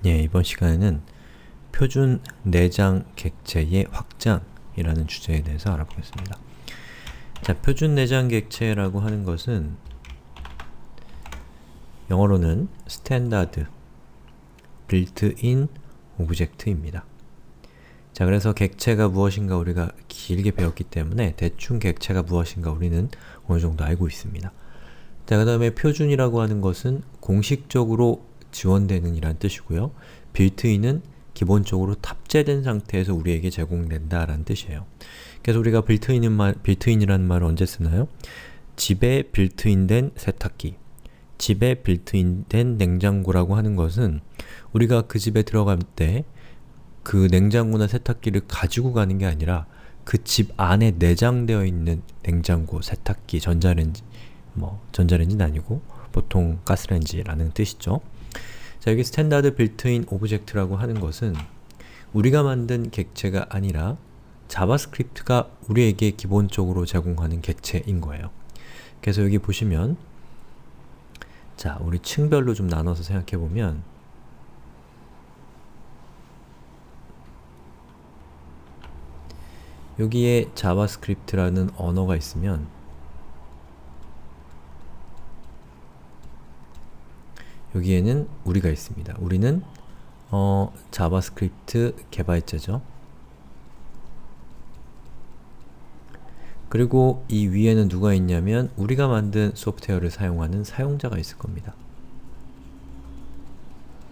예, 이번 시간에는 표준 내장 객체의 확장이라는 주제에 대해서 알아보겠습니다. 자, 표준 내장 객체라고 하는 것은 영어로는 스탠다드 빌트인 오브젝트입니다. 자, 그래서 객체가 무엇인가 우리가 길게 배웠기 때문에 대충 객체가 무엇인가 우리는 어느 정도 알고 있습니다. 자, 그 다음에 표준이라고 하는 것은 공식적으로 지원되는 이란 뜻이고요. 빌트인은 기본적으로 탑재된 상태에서 우리에게 제공된다 라는 뜻이에요. 그래서 우리가 빌트인이라는 말을 언제 쓰나요? 집에 빌트인된 세탁기, 집에 빌트인된 냉장고라고 하는 것은 우리가 그 집에 들어갈 때 그 냉장고나 세탁기를 가지고 가는 게 아니라 그 집 안에 내장되어 있는 냉장고, 세탁기, 전자레인지, 전자레인지는 아니고 보통 가스레인지라는 뜻이죠. 자, 여기 스탠다드 빌트인 오브젝트라고 하는 것은 우리가 만든 객체가 아니라 자바스크립트가 우리에게 기본적으로 제공하는 객체인 거예요. 그래서 여기 보시면 자, 우리 층별로 좀 나눠서 생각해보면 여기에 자바스크립트라는 언어가 있으면 여기에는 우리가 있습니다. 우리는 자바스크립트 개발자죠. 그리고 이 위에는 누가 있냐면 우리가 만든 소프트웨어를 사용하는 사용자가 있을 겁니다.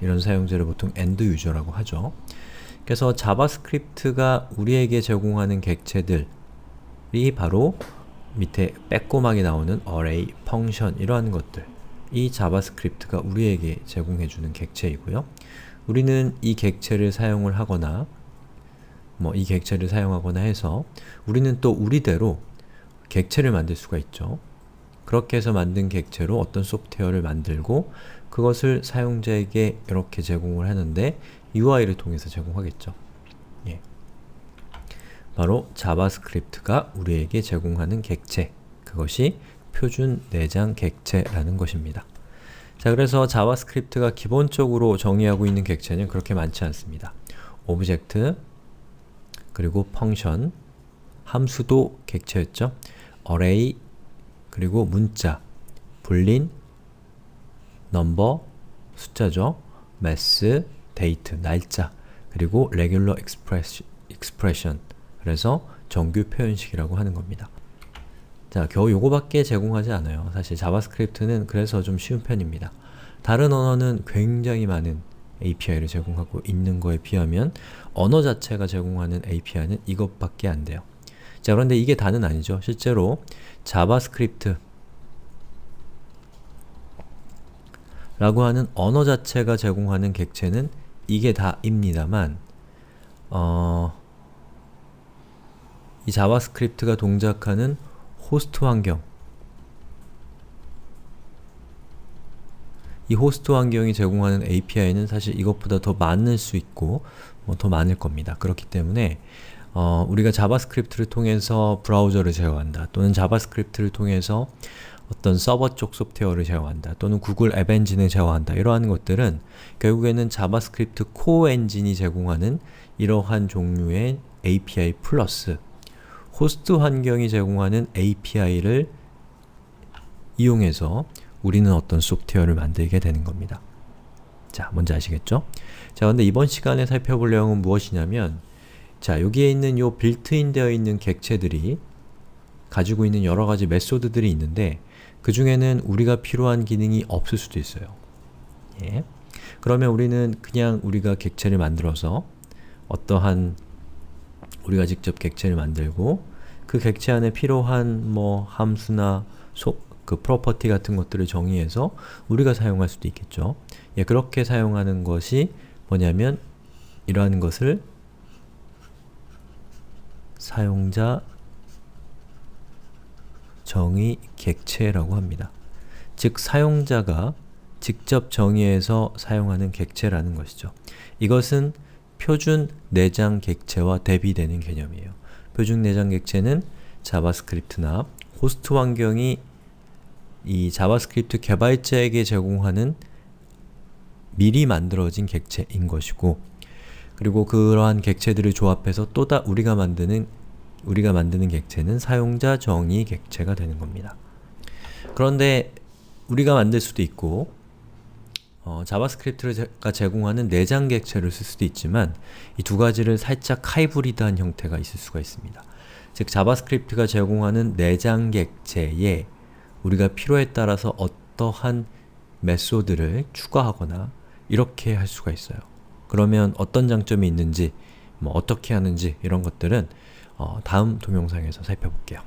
이런 사용자를 보통 엔드 유저라고 하죠. 그래서 자바스크립트가 우리에게 제공하는 객체들이 바로 밑에 빼꼼하게 나오는 array, 펑션 이러한 것들, 이 자바스크립트가 우리에게 제공해주는 객체이고요. 우리는 이 객체를 사용을 하거나 이 객체를 사용하거나 해서 우리는 또 우리대로 객체를 만들 수가 있죠. 그렇게 해서 만든 객체로 어떤 소프트웨어를 만들고 그것을 사용자에게 이렇게 제공을 하는데 UI를 통해서 제공하겠죠. 예. 바로 자바스크립트가 우리에게 제공하는 객체, 그것이 표준 내장 객체라는 것입니다. 자, 그래서 자바스크립트가 기본적으로 정의하고 있는 객체는 그렇게 많지 않습니다. 오브젝트, 그리고 펑션, 함수도 객체였죠. array, 그리고 문자, 불린, 넘버, 숫자죠. mass, date, 날짜, 그리고 regular expression, 그래서 정규 표현식이라고 하는 겁니다. 자, 겨우 요거밖에 제공하지 않아요. 사실 자바스크립트는 그래서 좀 쉬운 편입니다. 다른 언어는 굉장히 많은 API를 제공하고 있는 거에 비하면 언어 자체가 제공하는 API는 이것밖에 안 돼요. 자, 그런데 이게 다는 아니죠. 실제로 자바스크립트 라고 하는 언어 자체가 제공하는 객체는 이게 다입니다만 이 자바스크립트가 동작하는 호스트 환경, 이 호스트 환경이 제공하는 API는 사실 이것보다 더 많을 수 있고 더 많을 겁니다. 그렇기 때문에 우리가 자바스크립트를 통해서 브라우저를 제어한다, 또는 자바스크립트를 통해서 어떤 서버 쪽 소프트웨어를 제어한다, 또는 구글 앱 엔진을 제어한다, 이러한 것들은 결국에는 자바스크립트 코어 엔진이 제공하는 이러한 종류의 API 플러스 호스트 환경이 제공하는 API를 이용해서 우리는 어떤 소프트웨어를 만들게 되는 겁니다. 자, 뭔지 아시겠죠? 자, 근데 이번 시간에 살펴볼 내용은 무엇이냐면, 자, 여기에 있는 요 빌트인 되어 있는 객체들이 가지고 있는 여러가지 메소드들이 있는데 그 중에는 우리가 필요한 기능이 없을 수도 있어요. 예. 그러면 우리는 그냥 우리가 객체를 만들어서 어떠한 우리가 직접 객체를 만들고 그 객체 안에 필요한 함수나 그 프로퍼티 같은 것들을 정의해서 우리가 사용할 수도 있겠죠. 예, 그렇게 사용하는 것이 뭐냐면 이러한 것을 사용자 정의 객체라고 합니다. 즉, 사용자가 직접 정의해서 사용하는 객체라는 것이죠. 이것은 표준 내장 객체와 대비되는 개념이에요. 표준 내장 객체는 자바스크립트나 호스트 환경이 이 자바스크립트 개발자에게 제공하는 미리 만들어진 객체인 것이고, 그리고 그러한 객체들을 조합해서 우리가 만드는 객체는 사용자 정의 객체가 되는 겁니다. 그런데 우리가 만들 수도 있고 자바스크립트가 제공하는 내장 객체를 쓸 수도 있지만 이 두 가지를 살짝 하이브리드한 형태가 있을 수가 있습니다. 즉 자바스크립트가 제공하는 내장 객체에 우리가 필요에 따라서 어떠한 메소드를 추가하거나 이렇게 할 수가 있어요. 그러면 어떤 장점이 있는지, 어떻게 하는지 이런 것들은 다음 동영상에서 살펴볼게요.